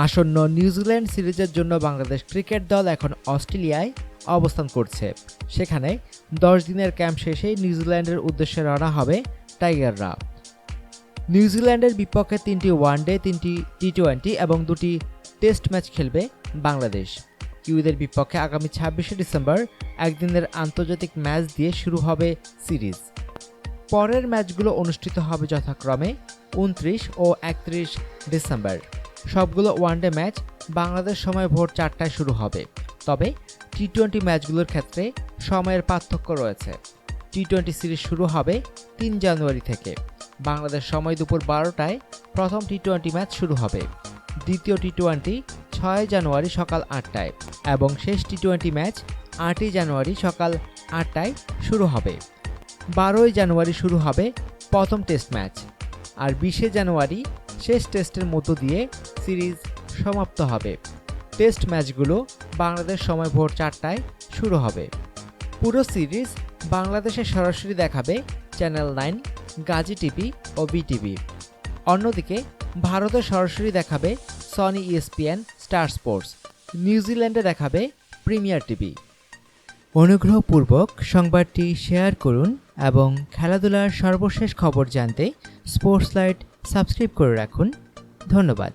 আসন্ন নিউজিল্যান্ড সিরিজের জন্য বাংলাদেশ ক্রিকেট দল এখন অস্ট্রেলিয়ায় অবস্থান করছে। সেখানে 10 দিনের ক্যাম্প শেষেই নিউজিল্যান্ডের উদ্দেশ্যে রওনা হবে টাইগাররা। নিউজিল্যান্ডের বিপক্ষে 3টি ওয়ানডে, 3টি টি-20 এবং 2টি টেস্ট ম্যাচ খেলবে বাংলাদেশ। কিউইদের বিপক্ষে আগামী 26শে ডিসেম্বর একদিনের আন্তর্জাতিক ম্যাচ দিয়ে শুরু হবে সিরিজ। পরের ম্যাচগুলো অনুষ্ঠিত হবে যথাক্রমে 29 ও 31 ডিসেম্বর। সবগুলো ওয়ানডে ম্যাচ বাংলাদেশ সময় ভোর 4টায় শুরু হবে। তবে টি-20 ম্যাচগুলোর ক্ষেত্রে সময়ের পার্থক্য রয়েছে। টি-20 সিরিজ শুরু হবে 3 জানুয়ারি থেকে। বাংলাদেশ সময় দুপুর 12টায় প্রথম টি-20 ম্যাচ শুরু হবে। দ্বিতীয় টি-20 6 জানুয়ারি সকাল 8টায় এবং শেষ টি-20 ম্যাচ 8 জানুয়ারি সকাল 8টায় শুরু হবে। 12 জানুয়ারি শুরু হবে প্রথম টেস্ট ম্যাচ, আর 20 জানুয়ারি শেষ টেস্টের মধ্য দিয়ে সিরিজ সমাপ্ত হবে। টেস্ট ম্যাচগুলো বাংলাদেশ সময় ভোর 4টায় শুরু হবে। পুরো সিরিজ বাংলাদেশে সরাসরি দেখাবে চ্যানেল 9, গাজী টিভি ও বিটিভি। অন্যদিকে ভারতে সরাসরি দেখাবে সনি, ESPN, স্টার স্পোর্টস। নিউজিল্যান্ডে দেখাবে প্রিমিয়ার টিভি। অনুগ্রহপূর্বক সংবাদটি শেয়ার করুন এবং খেলাধুলার সর্বশেষ খবর জানতে স্পোর্টস লাইট সাবস্ক্রাইব করে রাখুন। ধন্যবাদ।